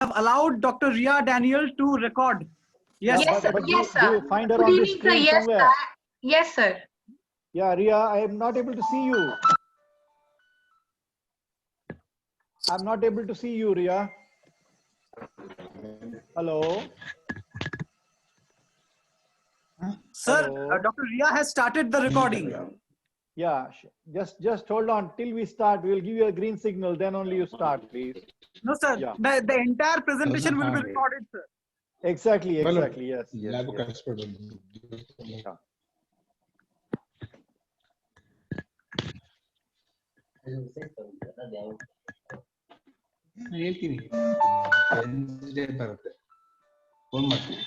have allowed Dr. Ria Daniel to record. Yes, Yes, sir. But Yes, do sir. you find her Good on the evening, sir. screen Yes, somewhere? sir. Yes, sir. Yeah, Ria, I am not able to see you. I'm not able to see you, Ria. Hello. sir, Hello. Dr. Ria has started the recording. Yeah, just hold on till we start. We will give you a green signal. Then only you start, please. No, sir, Yeah. the entire presentation will be recorded, sir. Exactly. Yes. Lab Yes. correspondent. Yeah. ಹೇಳ್ತೀನಿ Wednesday ಬರುತ್ತೆ phone ಮಾಡ್ತೀನಿ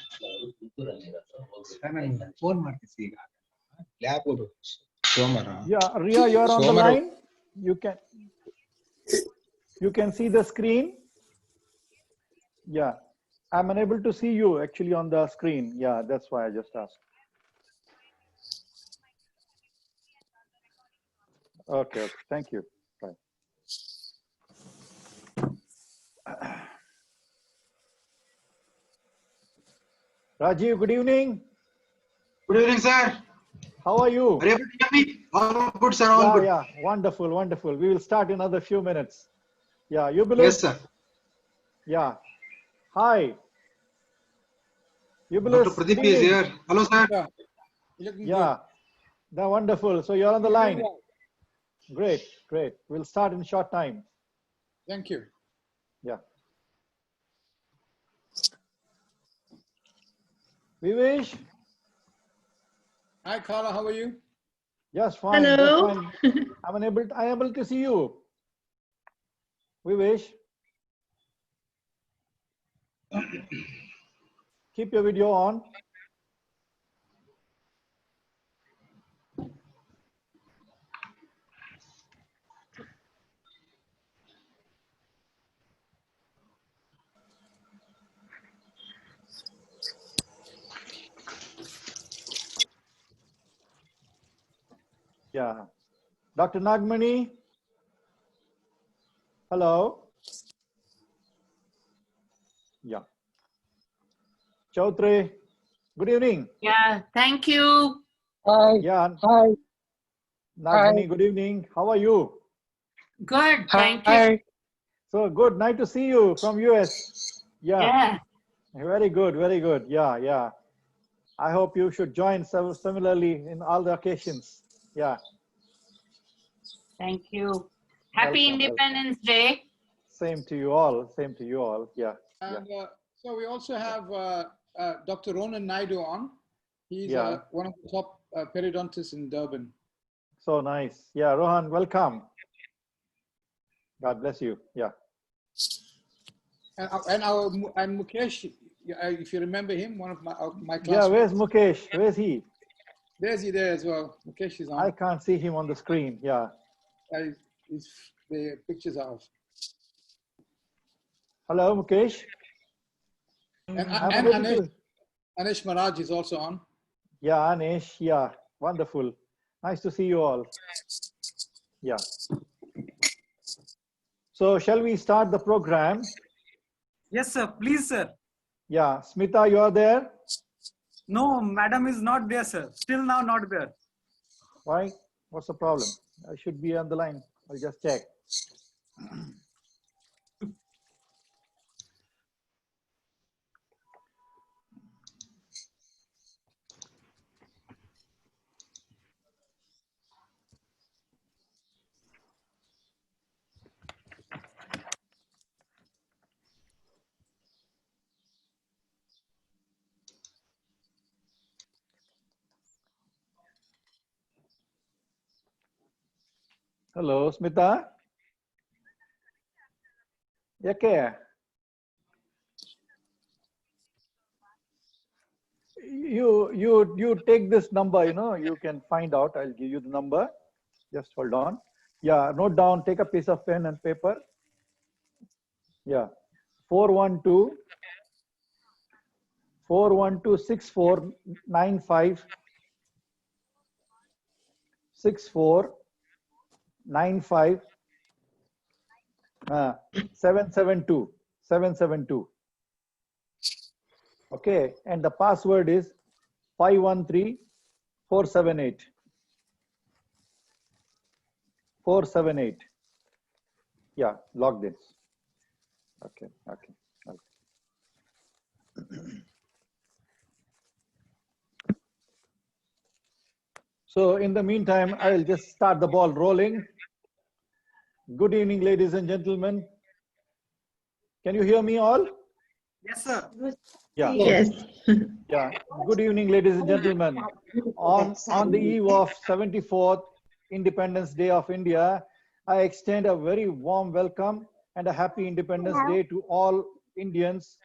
phone ಮಾಡ್ತೀನಿ ಈಗ lab ಹೋಗ್ಬೇಕು ಸೋಮವಾರ Yeah, Ria, you are on the Somara. line. You can see the screen. Yeah, I'm unable to see you actually on the screen. Yeah, that's why I just asked. Okay. Thank you. Bye. Rajiv, good evening. Good evening, sir. How are you? Are you able to hear me? All good, sir. All good. Yeah. Wonderful. We will start in another few minutes. Yeah, you believe? Yes, sir. Yeah. Hi. You believe? Dr. Pradeep is here. Hello, sir. Yeah. That's wonderful. So you're on the line. Great. We'll start in short time. Thank you. Yeah. Vivesh? Hi Carla, how are you? Yes, fine. Hello. Just fine. I'm able to see you. Vivesh? Keep your video on. Yeah. Dr. Nagmani? Hello? Yeah. Chaudhary, good evening. Yeah, thank you. Yeah. Hi. Nagmani, good evening. How are you? Good. Thank you. Hi. So good. Nice to see you from US. Yeah. Yeah. Very good. Yeah. I hope you should join similarly in all the occasions. Yeah. Thank you. Happy Welcome. Independence Day. Same to you all. Yeah. And so we also have Dr. Ronan Naidu on. He's Yeah. one of the top periodontists in Durban. So nice. Yeah, Rohan, welcome. God bless you. Yeah. And Mukesh, if you remember him, one of my classmates. Yeah, where's Mukesh? Where's he? There's he there as well. Mukesh is on. I can't see him on the screen. Yeah. The pictures are off. Hello, Mukesh. And I'm ready to- Anish Maharaj is also on. Yeah, Anish. Yeah, wonderful. Nice to see you all. Yeah. So shall we start the program? Yes, sir. Please, sir. Yeah, Smita, you are there? No, madam is not there, sir. Still now not there. Why? What's the problem? I should be on the line. I'll just check. Hello, Smita. ಯಾಕೆ you take this number, you can find out. I'll give you the number. Just hold on. Yeah, note down, take a piece of pen and paper. Yeah, 412-6495 772. 772. Okay, and the password is 513478. 478. Yeah, log this. Okay, okay. So in the meantime, I'll just start the ball rolling. Good evening, ladies and gentlemen. Can you hear me all? Yes, sir. Yeah. Yes. Yeah. Good evening, ladies and gentlemen. On the eve of 74th Independence Day of India, I extend a very warm welcome and a happy Independence Day to all Indians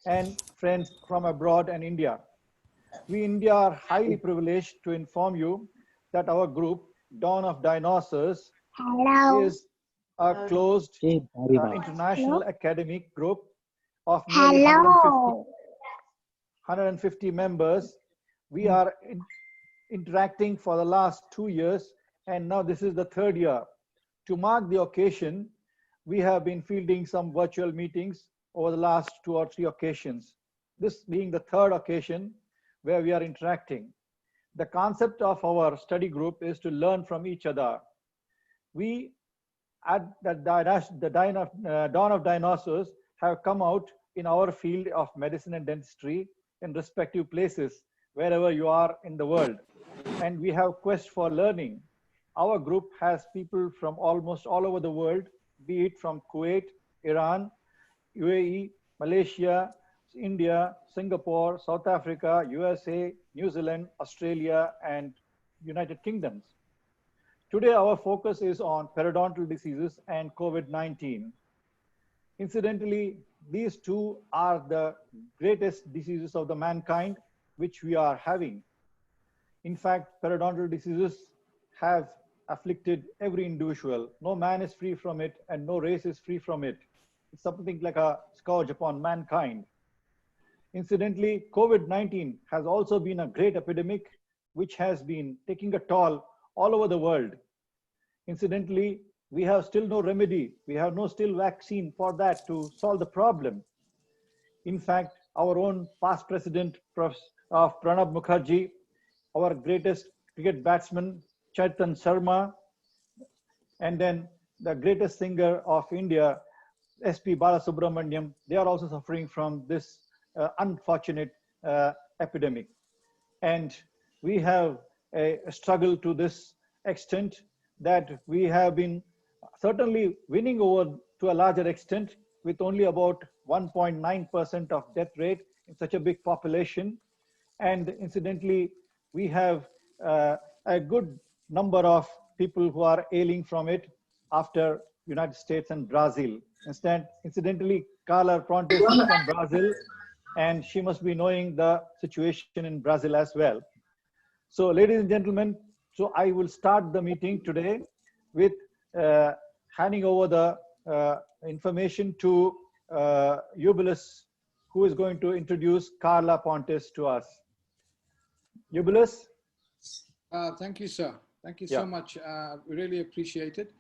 and friends from abroad and India. We India are highly privileged to inform you that our group, Dawn of Dinosaurs, is a closed international academic group of nearly 150 members. We are interacting for the last 2 years, and now this is the 3rd year. To mark the occasion, we have been fielding some virtual meetings over the last 2 or 3 occasions. This being the 3rd occasion where we are interacting. The concept of our study group is to learn from each other. We at the Dawn of Dinosaurs have come out in our field of medicine and dentistry in respective places, wherever you are in the world. And we have quest for learning. Our group has people from almost all over the world, be it from Kuwait, Iran, UAE, Malaysia, India, Singapore, South Africa, USA, New Zealand, Australia, and United Kingdoms. Today, our focus is on periodontal diseases and COVID-19. Incidentally, these two are the greatest diseases of the mankind which we are having. In fact, periodontal diseases have afflicted every individual. No man is free from it and no race is free from it. It's something like a scourge upon mankind. Incidentally, COVID-19 has also been a great epidemic which has been taking a toll all over the world. Incidentally, we have still no remedy. We have no still vaccine for that to solve the problem. In fact, our own past president of Pranab Mukherjee, our greatest cricket batsman, Chaitan Sharma, and then the greatest singer of India, S.P. Balasubramaniam, they are also suffering from this unfortunate epidemic. And we have a struggle to this extent that we have been certainly winning over to a larger extent with only about 1.9% of death rate in such a big population. And incidentally, we have a good number of people who are ailing from it after United States and Brazil. Incidentally, Carla is from Brazil, and she must be knowing the situation in Brazil as well. So ladies and gentlemen, so I will start the meeting today with handing over the information to Eubulus, who is going to introduce Carla Pontes to us. Eubulus? Thank you, sir. Thank you so much. We really appreciate it.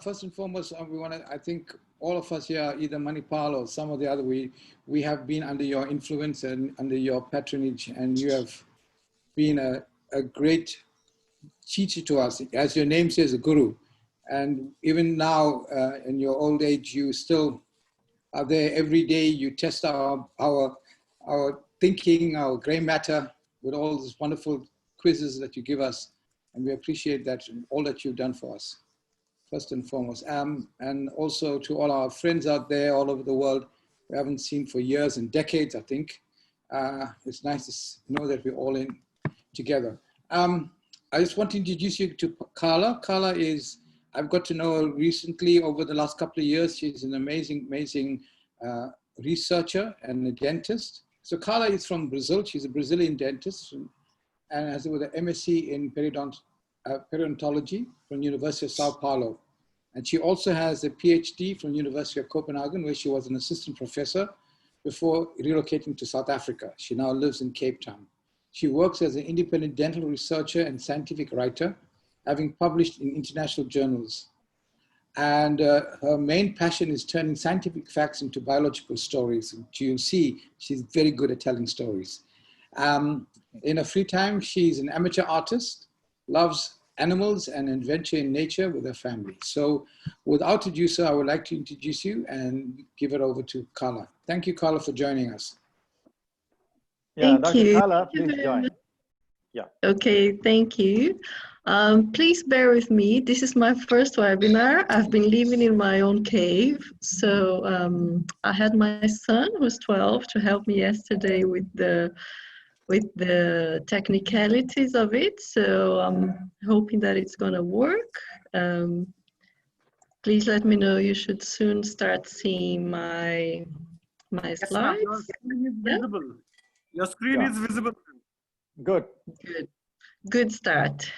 First and foremost, we want to, I think all of us here, either Manipal or some of the other, we have been under your influence and under your patronage, and you have been a great teacher to us. As your name says, a guru. And even now, in your old age, you still are there every day. You test our thinking, our gray matter with all these wonderful quizzes that you give us. And we appreciate that, all that you've done for us, first and foremost. And also to all our friends out there all over the world we haven't seen for years and decades, I think. It's nice to know that we're all in together. I just want to introduce you to Carla. Carla is, I've got to know her recently over the last couple of years. She's an amazing, amazing researcher and a dentist. So Carla is from Brazil. She's a Brazilian dentist and has with an MSc in periodontology from University of Sao Paulo. And she also has a PhD from University of Copenhagen, where she was an assistant professor before relocating to South Africa. She now lives in Cape Town. She works as an independent dental researcher and scientific writer, having published in international journals. And her main passion is turning scientific facts into biological stories. You see, she's very good at telling stories. In her free time, she's an amateur artist, loves animals and adventure in nature with her family. So without ado, sir, I would like to introduce you and give it over to Carla. Thank you, Carla, for joining us. Yeah, Thank Dr. you. Carla, please join. Yeah. Okay, thank you. Please bear with me. This is my first webinar. I've been living in my own cave. So I had my son, who's 12, to help me yesterday with the technicalities of it. So I'm hoping that it's gonna work. Please let me know. You should soon start seeing my Yes, ma'am. Your slides. screen is Yeah. visible. Your screen Yeah. is visible. Good. Good start.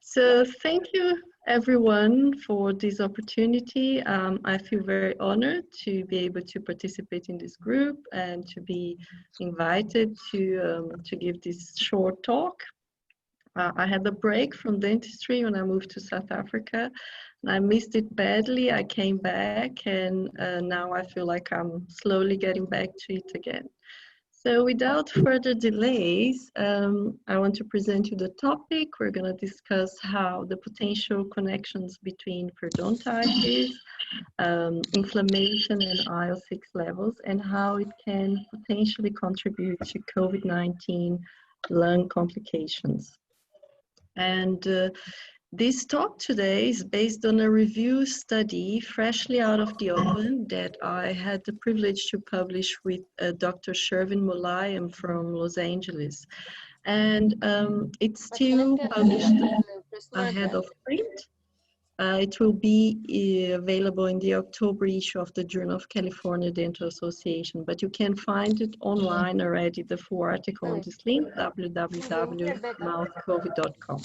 So thank you everyone for this opportunity. I feel very honored to be able to participate in this group and to be invited to give this short talk. I had a break from dentistry when I moved to South Africa, and I missed it badly. I came back, and now I feel like I'm slowly getting back to it again. So without further delays, I want to present you the topic. We're going to discuss how the potential connections between periodontitis, inflammation, and IL-6 levels, and how it can potentially contribute to COVID-19 lung complications. And this talk today is based on a review study freshly out of the oven that I had the privilege to publish with Dr. Shervin Mulayam from Los Angeles. And it's still published ahead of print. It will be available in the October issue of the Journal of California Dental Association, but you can find it online already, the full article on this link, www.mouthcovid.com.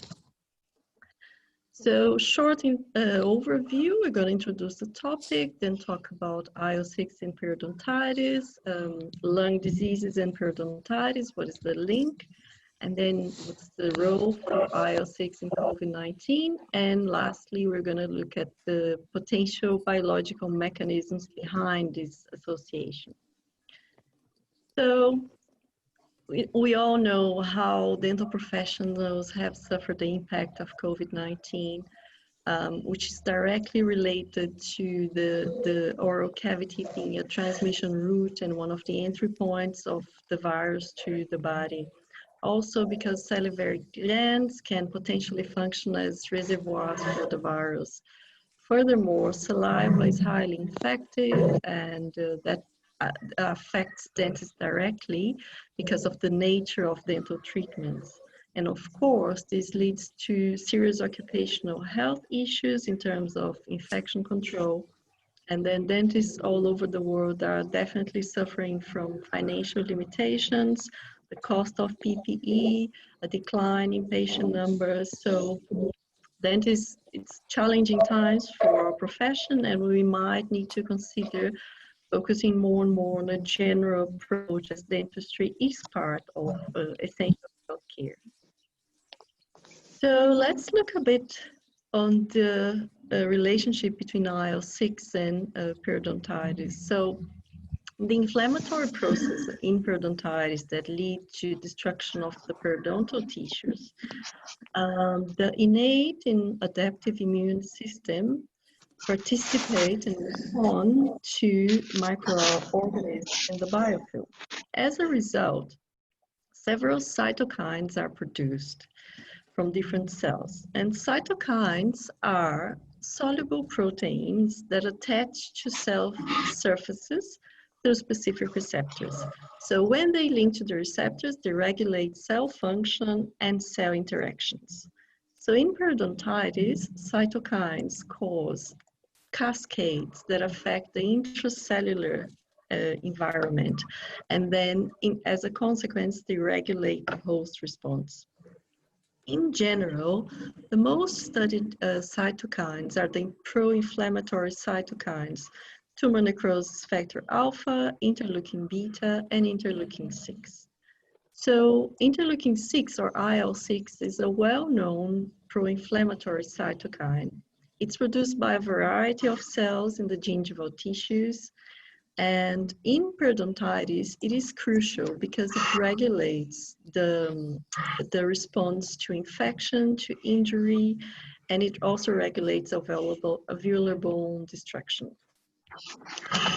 So short overview, we're going to introduce the topic, then talk about IL-6 and periodontitis, lung diseases and periodontitis, what is the link, and then what's the role for IL-6 in COVID-19, and lastly, we're going to look at the potential biological mechanisms behind this association. So, we all know how dental professionals have suffered the impact of COVID-19, which is directly related to the oral cavity being a transmission route and one of the entry points of the virus to the body. Also because salivary glands can potentially function as reservoirs for the virus. Furthermore, saliva is highly infective, and that affects dentists directly because of the nature of dental treatments. And of course, this leads to serious occupational health issues in terms of infection control. And then dentists all over the world are definitely suffering from financial limitations, the cost of PPE, a decline in patient numbers. So dentists, it's challenging times for our profession, and we might need to consider focusing more and more on a general approach, as dentistry is part of essential healthcare. So let's look a bit on the relationship between IL-6 and periodontitis. So the inflammatory process in periodontitis that lead to destruction of the periodontal tissues, the innate and adaptive immune system participate and respond to microorganisms in the biofilm. As a result, several cytokines are produced from different cells, and cytokines are soluble proteins that attach to cell surfaces through specific receptors. So when they link to the receptors, they regulate cell function and cell interactions. So in periodontitis, cytokines cause cascades that affect the intracellular environment, and then as a consequence, they regulate the host response. In general, the most studied cytokines are the pro-inflammatory cytokines, tumor necrosis factor alpha, interleukin beta, and interleukin 6. So interleukin 6, or IL-6, is a well-known pro-inflammatory cytokine. It's produced by a variety of cells in the gingival tissues. And in periodontitis, it is crucial because it regulates the response to infection, to injury, and it also regulates alveolar bone destruction.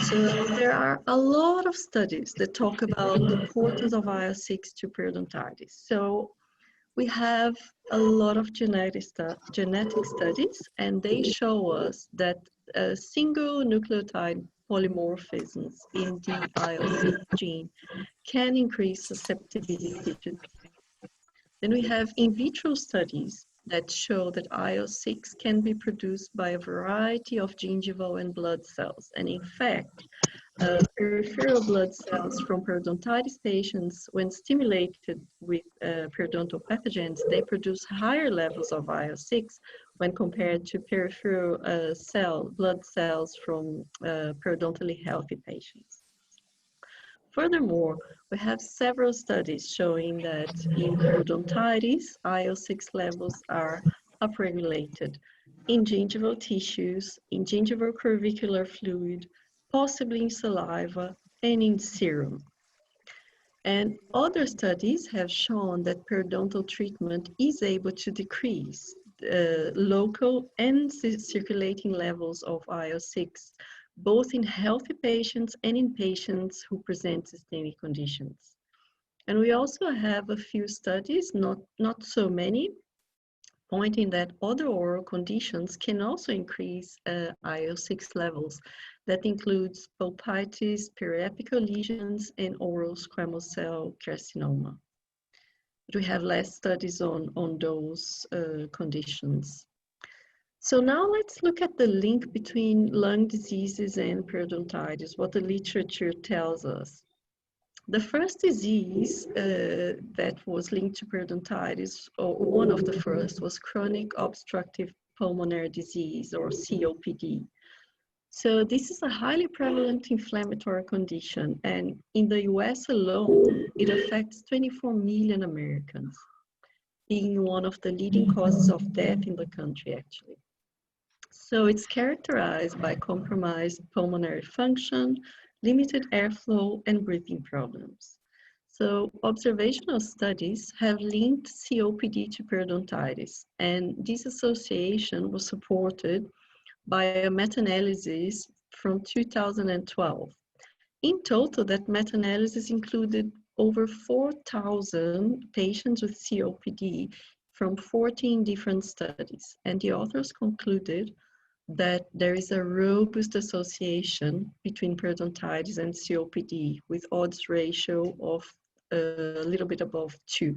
So there are a lot of studies that talk about the importance of IL-6 to periodontitis. So we have a lot of genetic studies, and they show us that single nucleotide polymorphisms in the IL-6 gene can increase susceptibility to. Then we have in vitro studies that show that IL-6 can be produced by a variety of gingival and blood cells. And in fact, peripheral blood cells from periodontitis patients, when stimulated with periodontal pathogens, they produce higher levels of IL-6 when compared to peripheral blood cells from periodontally healthy patients. Furthermore, we have several studies showing that in periodontitis, IL-6 levels are upregulated in gingival tissues, in gingival curvicular fluid, possibly in saliva, and in serum. And other studies have shown that periodontal treatment is able to decrease local and circulating levels of IL-6, both in healthy patients and in patients who present systemic conditions. And we also have a few studies, not so many, pointing that other oral conditions can also increase IL-6 levels. That includes pulpitis, periapical lesions, and oral squamous cell carcinoma. But we have less studies on those conditions. So now let's look at the link between lung diseases and periodontitis, what the literature tells us. The first disease that was linked to periodontitis, or one of the first, was chronic obstructive pulmonary disease, or COPD. So this is a highly prevalent inflammatory condition, and in the US alone, it affects 24 million Americans, being one of the leading causes of death in the country, actually. So it's characterized by compromised pulmonary function, limited airflow, and breathing problems. So observational studies have linked COPD to periodontitis, and this association was supported by a meta-analysis from 2012. In total, that meta-analysis included over 4,000 patients with COPD from 14 different studies, and the authors concluded that there is a robust association between periodontitis and COPD with odds ratio of a little bit above 2.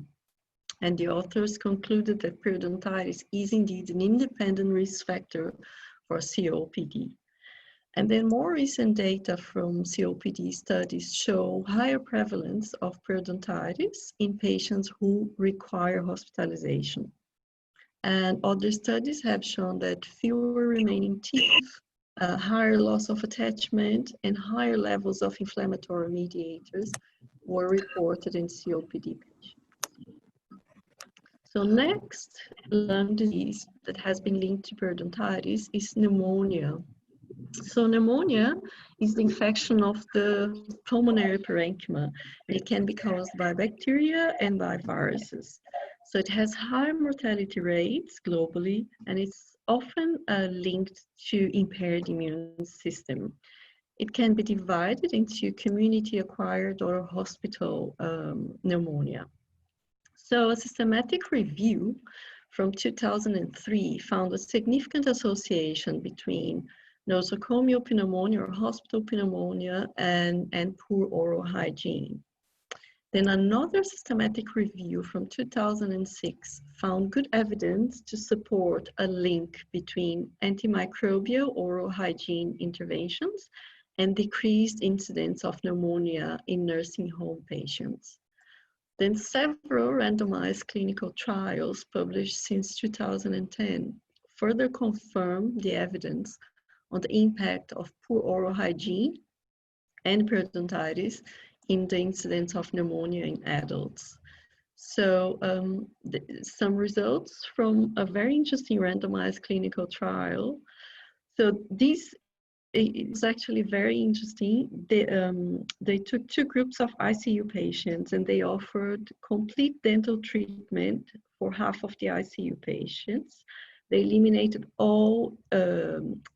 And the authors concluded that periodontitis is indeed an independent risk factor for COPD. And then more recent data from COPD studies show higher prevalence of periodontitis in patients who require hospitalization. And other studies have shown that fewer remaining teeth, higher loss of attachment, and higher levels of inflammatory mediators were reported in COPD patients. So next, lung disease that has been linked to periodontitis is pneumonia. So pneumonia is the infection of the pulmonary parenchyma, and it can be caused by bacteria and by viruses. So it has high mortality rates globally, and it's often linked to impaired immune system. It can be divided into community-acquired or hospital pneumonia. So a systematic review from 2003 found a significant association between nosocomial pneumonia or hospital pneumonia and poor oral hygiene. Then another systematic review from 2006 found good evidence to support a link between antimicrobial oral hygiene interventions and decreased incidence of pneumonia in nursing home patients. Then several randomized clinical trials published since 2010 further confirm the evidence on the impact of poor oral hygiene and periodontitis in the incidence of pneumonia in adults. So some results from a very interesting randomized clinical trial. So this is actually very interesting. They took two groups of ICU patients and they offered complete dental treatment for half of the ICU patients. They eliminated all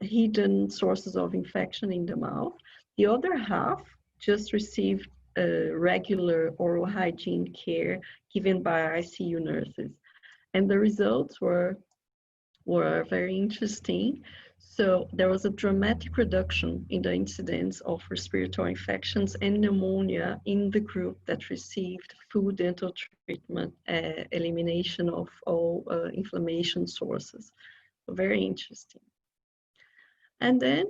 hidden sources of infection in the mouth. The other half just received regular oral hygiene care given by ICU nurses. And the results were very interesting. So there was a dramatic reduction in the incidence of respiratory infections and pneumonia in the group that received full dental treatment, elimination of all inflammation sources. So very interesting. And then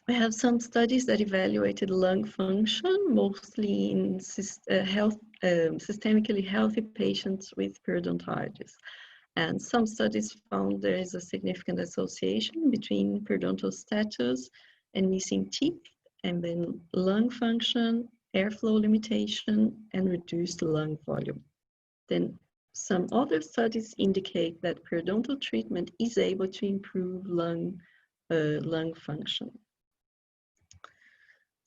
we have some studies that evaluated lung function, mostly in systemically healthy patients with periodontitis. And some studies found there is a significant association between periodontal status and missing teeth, and then lung function, airflow limitation, and reduced lung volume. Then some other studies indicate that periodontal treatment is able to improve lung function.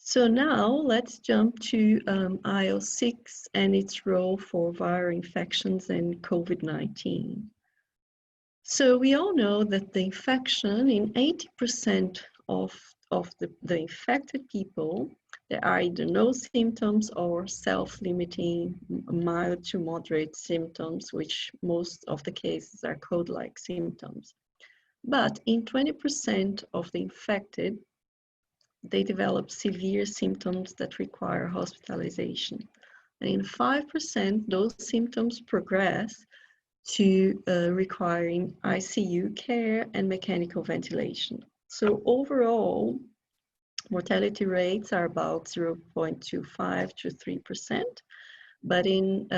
So now let's jump to IL-6 and its role for viral infections and COVID-19. So we all know that the infection in 80% of the infected people, there are either no symptoms or self-limiting mild to moderate symptoms, which most of the cases are cold-like symptoms. But in 20% of the infected, they develop severe symptoms that require hospitalization. And in 5%, those symptoms progress to requiring ICU care and mechanical ventilation. So overall, mortality rates are about 0.25 to 3%, but in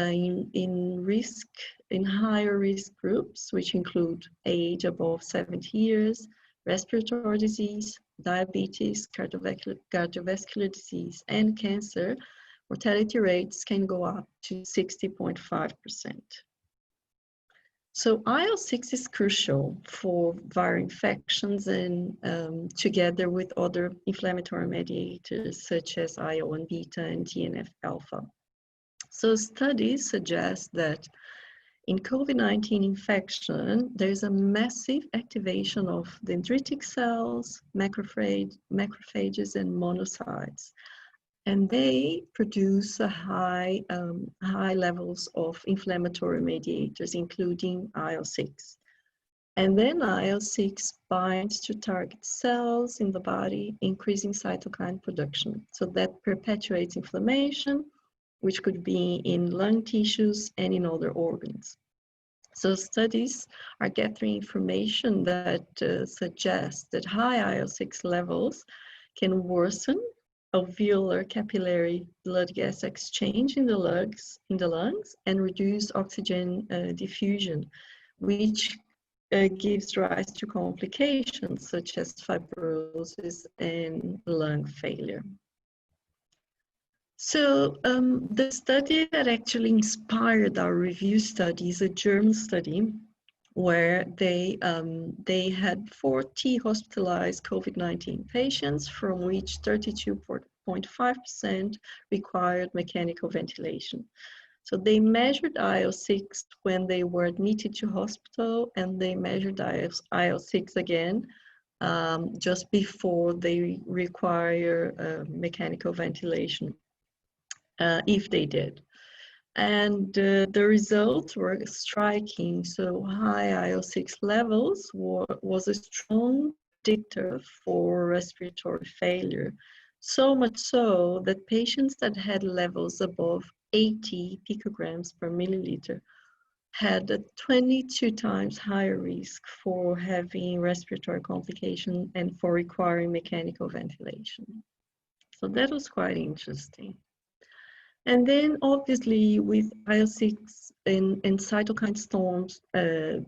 higher risk groups, which include age above 70 years, respiratory disease, diabetes, cardiovascular disease, and cancer, mortality rates can go up to 60.5%. So IL-6 is crucial for viral infections and together with other inflammatory mediators such as IL-1 beta and TNF-alpha. So studies suggest that in COVID-19 infection, there's a massive activation of dendritic cells, macrophages, and monocytes. And they produce a high levels of inflammatory mediators, including IL-6. And then IL-6 binds to target cells in the body, increasing cytokine production. So that perpetuates inflammation, which could be in lung tissues and in other organs. So studies are gathering information that suggests that high IL-6 levels can worsen alveolar capillary blood gas exchange in the lungs and reduce oxygen diffusion, which gives rise to complications such as fibrosis and lung failure. So the study that actually inspired our review study is a German study where they had 40 hospitalized COVID-19 patients, from which 32.5% required mechanical ventilation. So they measured IL-6 when they were admitted to hospital, and they measured IL-6 again just before they require mechanical ventilation, if they did. And the results were striking. So high IL-6 levels was a strong predictor for respiratory failure. So much so that patients that had levels above 80 picograms per milliliter had a 22 times higher risk for having respiratory complications and for requiring mechanical ventilation. So that was quite interesting. And then obviously with IL-6 and cytokine storms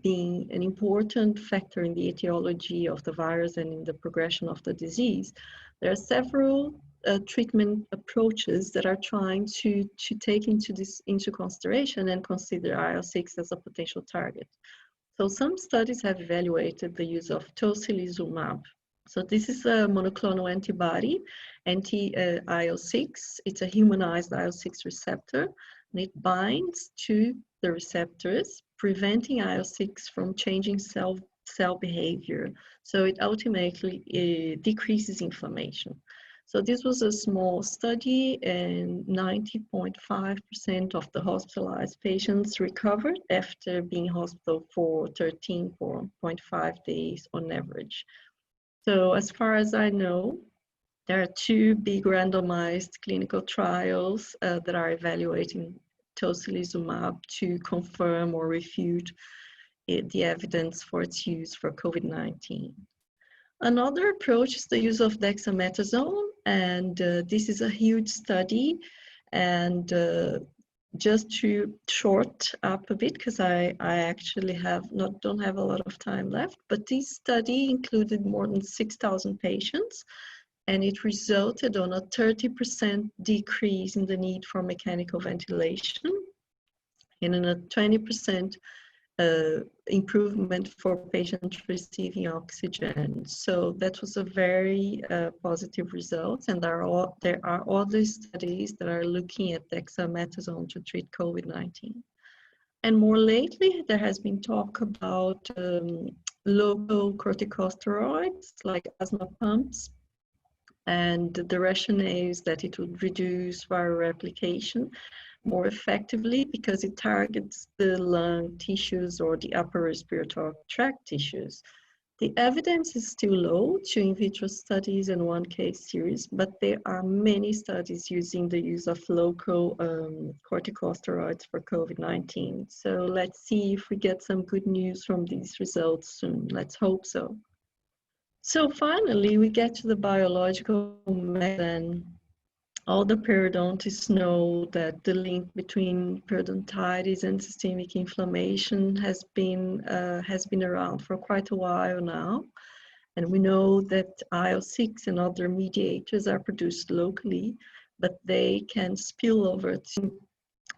being an important factor in the etiology of the virus and in the progression of the disease, there are several treatment approaches that are trying to take into consideration and consider IL-6 as a potential target. So some studies have evaluated the use of tocilizumab. So this is a monoclonal antibody, anti-IL-6. It's a humanized IL-6 receptor, and it binds to the receptors, preventing IL-6 from changing cell behavior. So it ultimately decreases inflammation. So this was a small study, and 90.5% of the hospitalized patients recovered after being in hospital for 13.5 days on average. So as far as I know, there are 2 big randomized clinical trials that are evaluating tocilizumab to confirm or refute the evidence for its use for COVID-19. Another approach is the use of dexamethasone, and this is a huge study. And just to short up a bit, because I actually don't have a lot of time left, but this study included more than 6,000 patients, and it resulted on a 30% decrease in the need for mechanical ventilation and in a 20% improvement for patients receiving oxygen. So that was a very positive result, and there are other studies that are looking at dexamethasone to treat COVID-19. And more lately, there has been talk about local corticosteroids like asthma pumps, and the rationale is that it would reduce viral replication more effectively because it targets the lung tissues or the upper respiratory tract tissues. The evidence is still low, 2 in vitro studies and 1 case series, but there are many studies using the use of local corticosteroids for COVID-19. So let's see if we get some good news from these results soon. Let's hope so. So finally, we get to the biological mechanism. All the periodontists know that the link between periodontitis and systemic inflammation has been around for quite a while now. And we know that IL-6 and other mediators are produced locally, but they can spill over to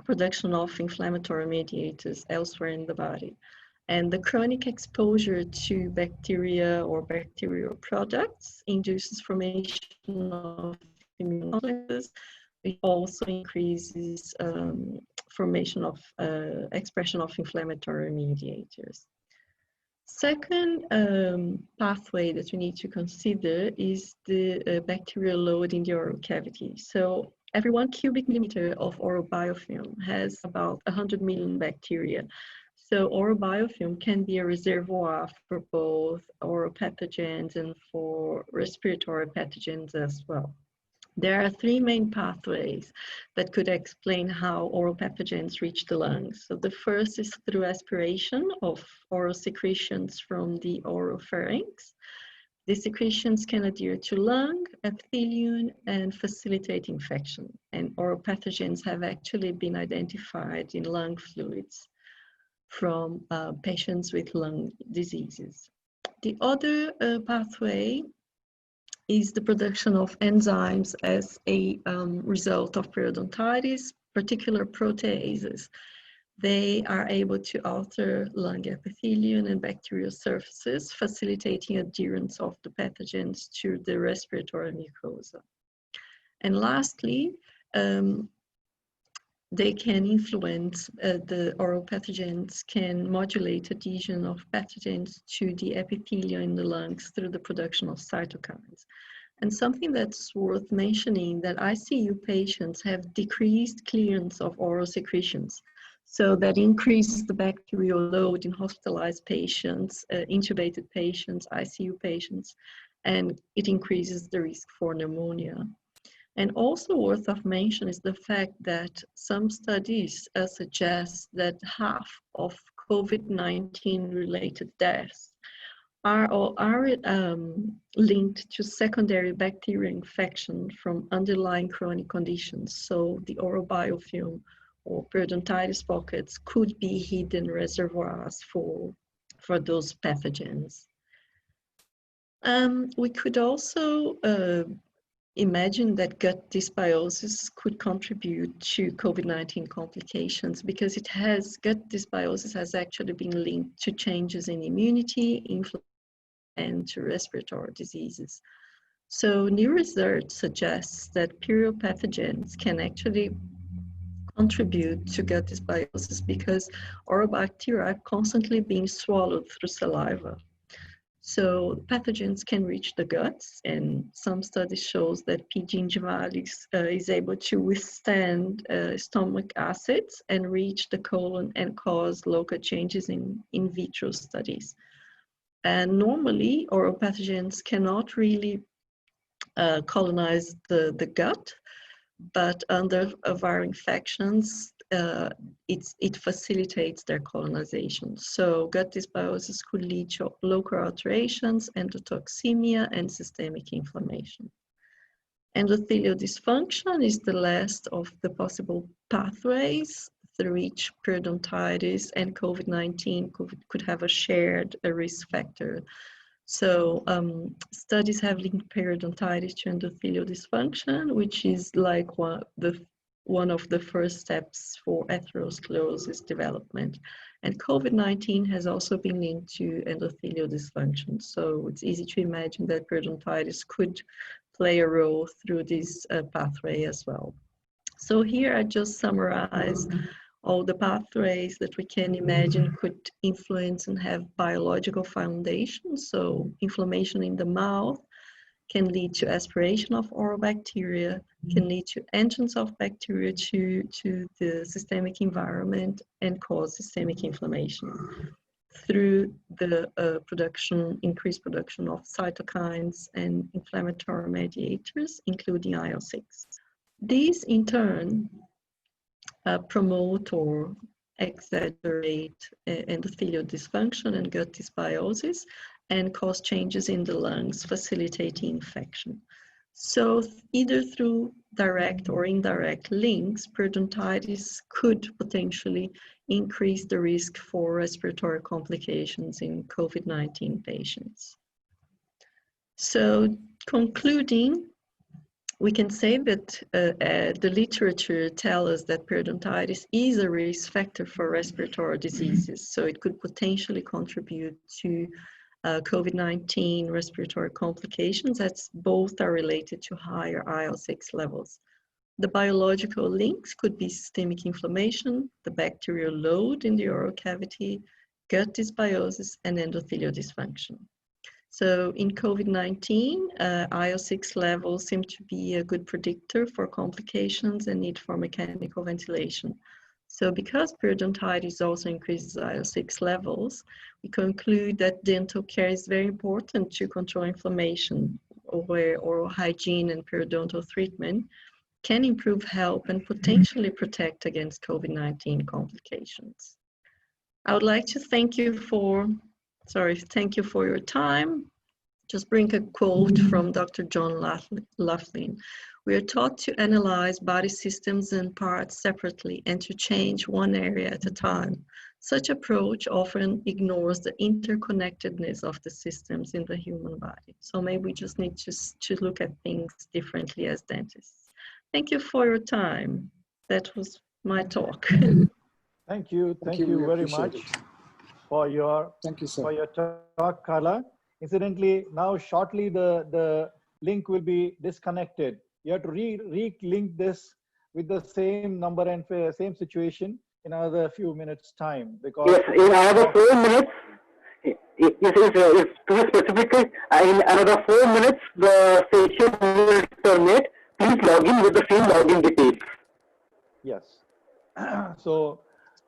production of inflammatory mediators elsewhere in the body. And the chronic exposure to bacteria or bacterial products induces formation of immune complexes. It also increases formation of expression of inflammatory mediators. Second pathway that we need to consider is the bacterial load in the oral cavity. So every 1 cubic millimeter of oral biofilm has about 100 million bacteria. So oral biofilm can be a reservoir for both oral pathogens and for respiratory pathogens as well. There are 3 main pathways that could explain how oral pathogens reach the lungs. So the first is through aspiration of oral secretions from the oropharynx. The secretions can adhere to lung, epithelium, and facilitate infection. And oral pathogens have actually been identified in lung fluids from patients with lung diseases. The other pathway is the production of enzymes as a result of periodontitis, particular proteases. They are able to alter lung epithelium and bacterial surfaces, facilitating adherence of the pathogens to the respiratory mucosa. And lastly, they can influence, the oral pathogens can modulate adhesion of pathogens to the epithelium in the lungs through the production of cytokines. And something that's worth mentioning, that ICU patients have decreased clearance of oral secretions. So that increases the bacterial load in hospitalized patients, intubated patients, ICU patients, and it increases the risk for pneumonia. And also worth of mention is the fact that some studies suggest that half of COVID-19 related deaths are linked to secondary bacterial infection from underlying chronic conditions. So the oral biofilm or periodontitis pockets could be hidden reservoirs for those pathogens. We could also imagine that gut dysbiosis could contribute to COVID-19 complications because gut dysbiosis has actually been linked to changes in immunity, inflammation, and to respiratory diseases. So new research suggests that pyropathogens can actually contribute to gut dysbiosis because oral bacteria are constantly being swallowed through saliva. So pathogens can reach the guts, and some studies shows that P. gingivalis is able to withstand stomach acids and reach the colon and cause local changes in vitro studies. And normally, oral pathogens cannot really colonize the gut, but under viral infections, it facilitates their colonization. So gut dysbiosis could lead to local alterations, endotoxemia, and systemic inflammation. Endothelial dysfunction is the last of the possible pathways through which periodontitis and COVID-19 could have a shared risk factor. So studies have linked periodontitis to endothelial dysfunction, which is like one of the first steps for atherosclerosis development. And COVID-19 has also been linked to endothelial dysfunction. So it's easy to imagine that periodontitis could play a role through this pathway as well. So here I just summarize all the pathways that we can imagine could influence and have biological foundations. So inflammation in the mouth can lead to aspiration of oral bacteria, can lead to entrance of bacteria to the systemic environment and cause systemic inflammation through the increased production of cytokines and inflammatory mediators, including IL-6. These in turn promote or exaggerate endothelial dysfunction and gut dysbiosis and cause changes in the lungs, facilitating infection. So either through direct or indirect links, periodontitis could potentially increase the risk for respiratory complications in COVID-19 patients. So concluding, we can say that the literature tells us that periodontitis is a risk factor for respiratory diseases. So it could potentially contribute to COVID-19 respiratory complications as both are related to higher IL-6 levels. The biological links could be systemic inflammation, the bacterial load in the oral cavity, gut dysbiosis, and endothelial dysfunction. So in COVID-19, IL-6 levels seem to be a good predictor for complications and need for mechanical ventilation. So because periodontitis also increases IL-6 levels, we conclude that dental care is very important to control inflammation, where oral hygiene and periodontal treatment can improve health and potentially protect against COVID-19 complications. I would like to thank you for your time. Just bring a quote from Dr. John Laughlin. We are taught to analyze body systems and parts separately and to change one area at a time. Such approach often ignores the interconnectedness of the systems in the human body. So maybe we just need to look at things differently as dentists. Thank you for your time. That was my talk. Thank you very much for your talk, Carla. Incidentally, now shortly the link will be disconnected. You have to re-link this with the same number and same situation in another few minutes time, because yes, in another 4 minutes. Yes, to be specific, in another 4 minutes the session will terminate. Please log in with the same login details. Yes. So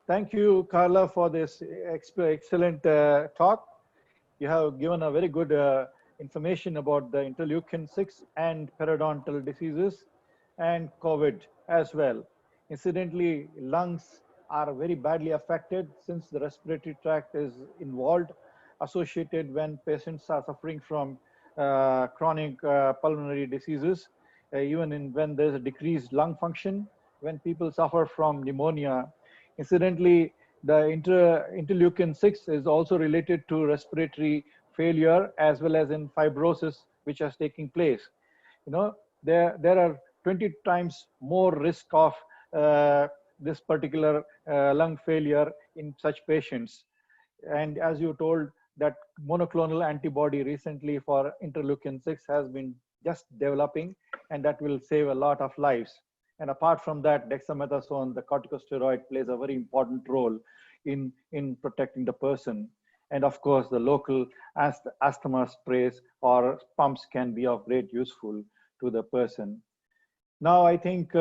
thank you, Carla, for this excellent talk. You have given a very good information about the interleukin-6 and periodontal diseases and COVID as well. Incidentally, lungs are very badly affected since the respiratory tract is involved, associated when patients are suffering from chronic pulmonary diseases, even when there's a decreased lung function, when people suffer from pneumonia. Incidentally, the interleukin-6 is also related to respiratory failure as well as in fibrosis, which is taking place. You know, there are 20 times more risk of this particular lung failure in such patients. And as you told, that monoclonal antibody recently for interleukin-6 has been just developing, and that will save a lot of lives. And apart from that, dexamethasone, the corticosteroid, plays a very important role in protecting the person. And of course, the local asthma sprays or pumps can be of great useful to the person. Now, I think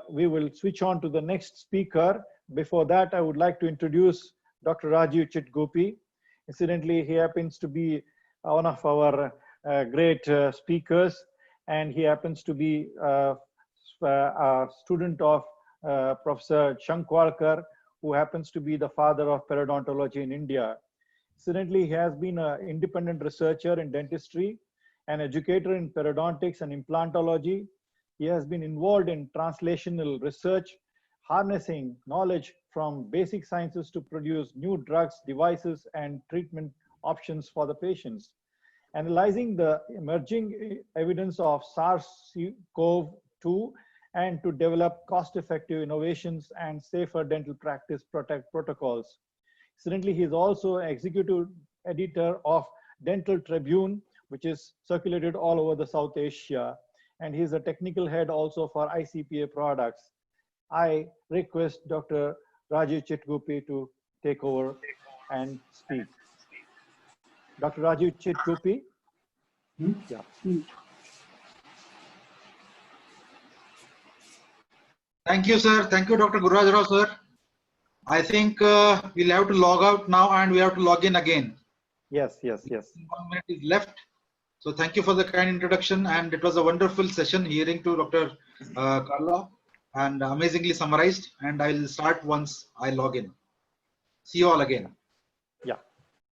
we will switch on to the next speaker. Before that, I would like to introduce Dr. Rajiv Chitgupi. Incidentally, he happens to be one of our great speakers, and he happens to be a student of Professor Shankwalkar, who happens to be the father of periodontology in India. Incidentally, he has been an independent researcher in dentistry, an educator in periodontics and implantology. He has been involved in translational research, harnessing knowledge from basic sciences to produce new drugs, devices, and treatment options for the patients. Analyzing the emerging evidence of SARS-CoV-2 and to develop cost-effective innovations and safer dental practice protocols. Incidentally, he is also executive editor of Dental Tribune, which is circulated all over the South Asia. And he's a technical head also for ICPA products. I request Dr. Rajiv Chitgupi to take over and speak. Dr. Rajiv Chitgupi. Yeah. Thank you, sir. Thank you, Dr. Gururaja, sir. I think we'll have to log out now and we have to log in again. Yes, yes, yes. 1 minute is left. So thank you for the kind introduction, and it was a wonderful session hearing to Dr. Carla, and amazingly summarized, and I'll start once I log in. See you all again.